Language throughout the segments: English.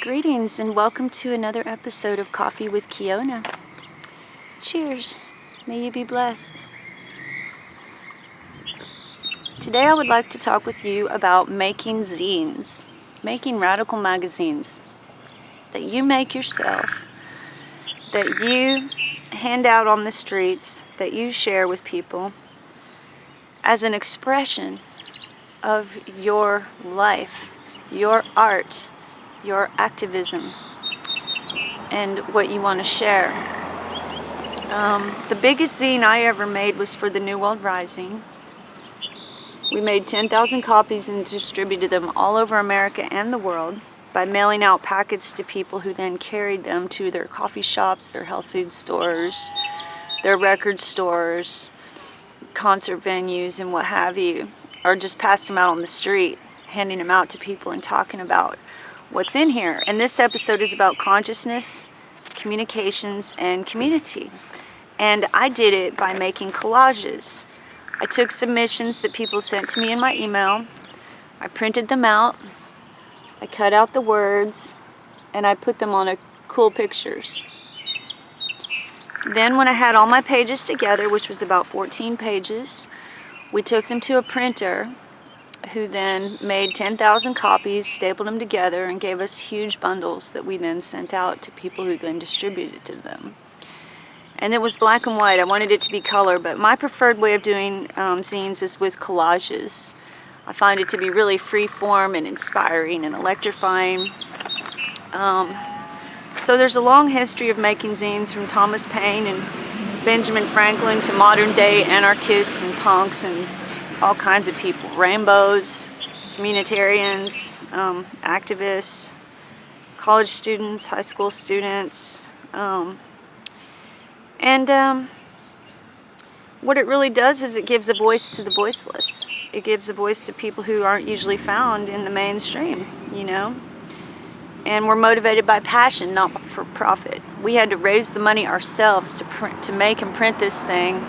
Greetings and welcome to another episode of Coffee with Kiyonah. Cheers. May you be blessed. Today I would like to talk with you about making zines, making radical magazines that you make yourself, that you hand out on the streets, that you share with people as an expression of your life, your art, your activism, and what you want to share. The biggest zine I ever made was for the New World Rising. We made 10,000 copies and distributed them all over America and the world by mailing out packets to people who then carried them to their coffee shops, their health food stores, their record stores, concert venues, and what have you, or just passed them out on the street, handing them out to people and talking about what's in here. And this episode is about consciousness, communications, and community. And I did it by making collages. I took submissions that people sent to me in my email, I printed them out, I cut out the words, and I put them on cool pictures. Then when I had all my pages together, which was about 14 pages, we took them to a printer who then made 10,000 copies, stapled them together, and gave us huge bundles that we then sent out to people who then distributed to them. And it was black and white. I wanted it to be color, but my preferred way of doing zines is with collages. I find it to be really free form and inspiring and electrifying. So there's a long history of making zines, from Thomas Paine and Benjamin Franklin to modern day anarchists and punks and all kinds of people, rainbows, communitarians, activists, college students, high school students, and what it really does is it gives a voice to the voiceless. It gives a voice to people who aren't usually found in the mainstream, you know. And we're motivated by passion, not for profit. We had to raise the money ourselves to make and print this thing,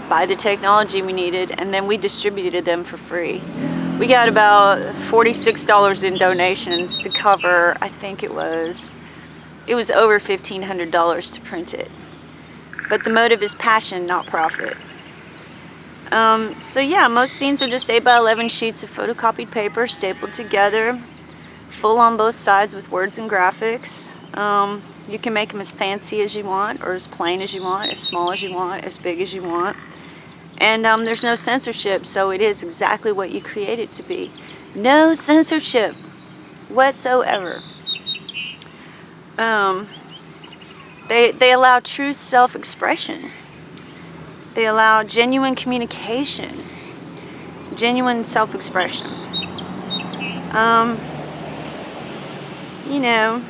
buy the technology we needed, and then we distributed them for free. We got about $46 in donations to cover, I think it was over $1,500 to print it. But the motive is passion, not profit. So yeah, most zines are just 8 by 11 sheets of photocopied paper stapled together, full on both sides with words and graphics. You can make them as fancy as you want, or as plain as you want, as small as you want, as big as you want. And there's no censorship, so it is exactly what you create it to be. No censorship whatsoever. They allow true self-expression. They allow genuine communication, genuine self-expression. You know,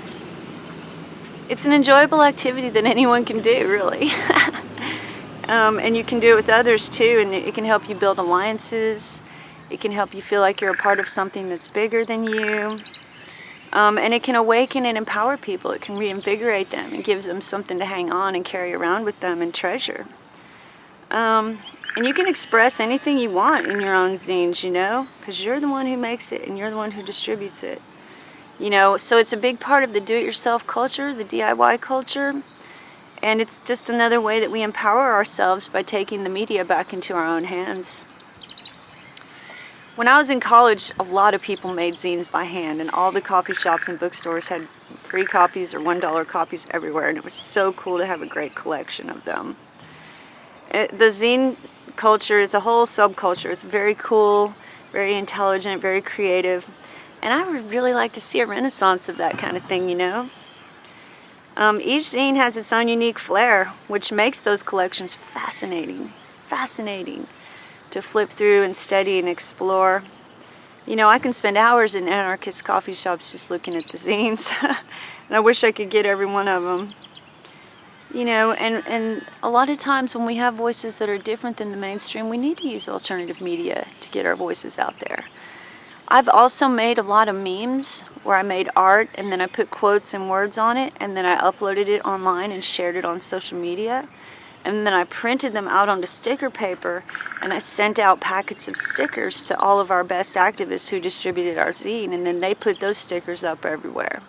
it's an enjoyable activity that anyone can do, really. And you can do it with others too, and it can help you build alliances. It can help you feel like you're a part of something that's bigger than you. And it can awaken and empower people. It can reinvigorate them and gives them something to hang on and carry around with them and treasure. And you can express anything you want in your own zines, you know, because you're the one who makes it and you're the one who distributes it. You know, so it's a big part of the do-it-yourself culture, the DIY culture. And it's just another way that we empower ourselves by taking the media back into our own hands. When I was in college, a lot of people made zines by hand, and all the coffee shops and bookstores had free copies or $1 copies everywhere, and it was so cool to have a great collection of them. The zine culture is a whole subculture. It's very cool, very intelligent, very creative, and I would really like to see a renaissance of that kind of thing, you know. Each zine has its own unique flair, which makes those collections fascinating to flip through and study and explore. You know, I can spend hours in anarchist coffee shops just looking at the zines, and I wish I could get every one of them. You know, and a lot of times when we have voices that are different than the mainstream, we need to use alternative media to get our voices out there. I've also made a lot of memes where I made art and then I put quotes and words on it, and then I uploaded it online and shared it on social media. And then I printed them out onto sticker paper, and I sent out packets of stickers to all of our best activists who distributed our zine, and then they put those stickers up everywhere.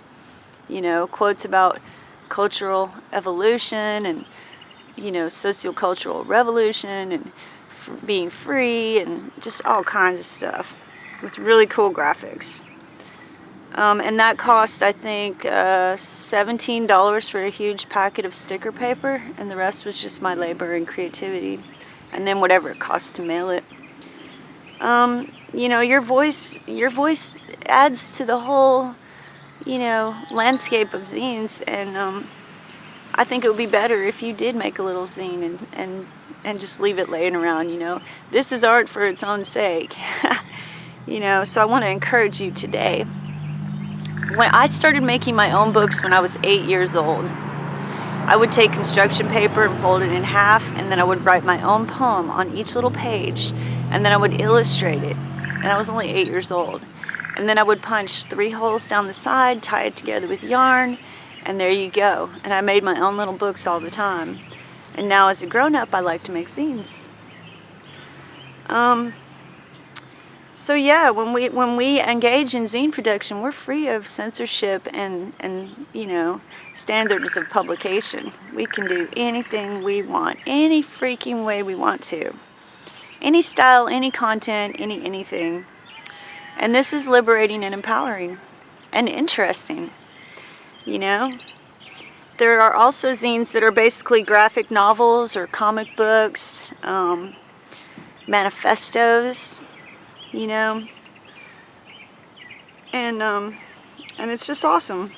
You know, quotes about cultural evolution and, you know, sociocultural revolution and being free and just all kinds of stuff with really cool graphics. And that cost, I think, $17 for a huge packet of sticker paper, and the rest was just my labor and creativity, and then whatever it costs to mail it. You know, your voice adds to the whole, you know, landscape of zines, and I think it would be better if you did make a little zine and just leave it laying around. You know, this is art for its own sake. You know, so I want to encourage you today. When I started making my own books when I was 8 years old, I would take construction paper and fold it in half, and then I would write my own poem on each little page, and then I would illustrate it. And I was only 8 years old. And then I would punch 3 holes down the side, tie it together with yarn, and there you go. And I made my own little books all the time. And now as a grown-up, I like to make zines. So yeah, when we engage in zine production, we're free of censorship and you know, standards of publication. We can do anything we want, any freaking way we want to. Any style, any content, anything. And this is liberating and empowering and interesting, you know? There are also zines that are basically graphic novels or comic books, manifestos, you know, and it's just awesome.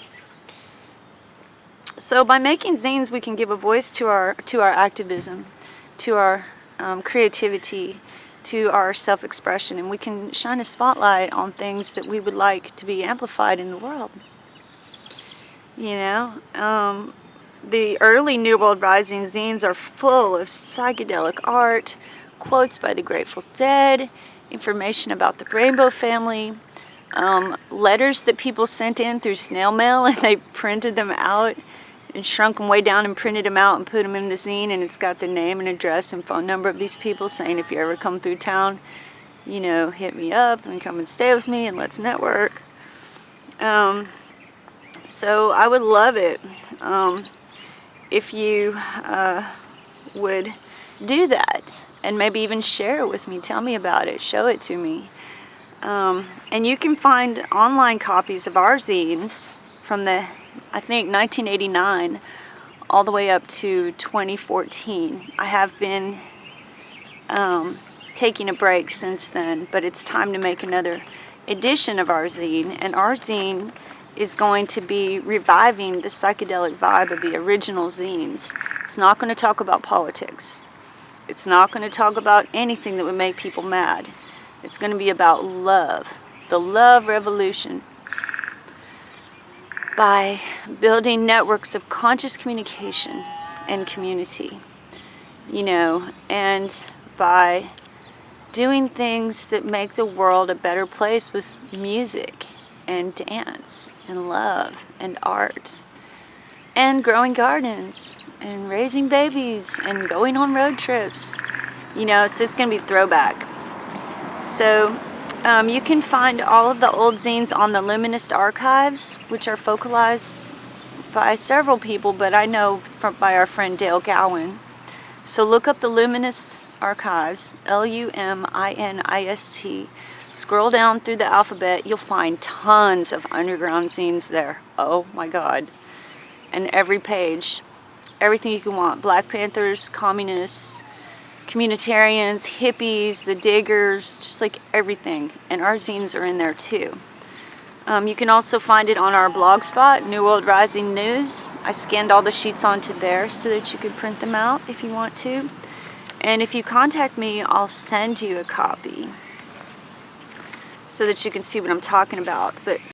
So by making zines, we can give a voice to our activism, to our creativity, to our self-expression, and we can shine a spotlight on things that we would like to be amplified in the world. You know, the early New World Rising zines are full of psychedelic art, quotes by the Grateful Dead, information about the Rainbow Family, letters that people sent in through snail mail, and they printed them out and shrunk them way down and printed them out and put them in the zine, and it's got the name and address and phone number of these people saying, if you ever come through town, you know, hit me up and come and stay with me and let's network. So I would love it if you would do that and maybe even share it with me. Tell me about it. Show it to me. And you can find online copies of our zines from the, I think, 1989 all the way up to 2014. I have been taking a break since then, but it's time to make another edition of our zine. And our zine is going to be reviving the psychedelic vibe of the original zines. It's not going to talk about politics. It's not going to talk about anything that would make people mad. It's going to be about love, the love revolution. By building networks of conscious communication and community, you know, and by doing things that make the world a better place with music and dance and love and art and growing gardens and raising babies and going on road trips, you know, so it's going to be throwback. So you can find all of the old zines on the Luminist archives, which are focalized by several people, but I know by our friend Dale Gowan. So look up the Luminist archives, Luminist. Scroll down through the alphabet, you'll find tons of underground zines there. Oh my God. And every page, everything you can want. Black Panthers, communists, communitarians, hippies, the diggers, just like everything. And our zines are in there too. You can also find it on our blog spot, New World Rising News. I scanned all the sheets onto there so that you could print them out if you want to. And if you contact me, I'll send you a copy so that you can see what I'm talking about. But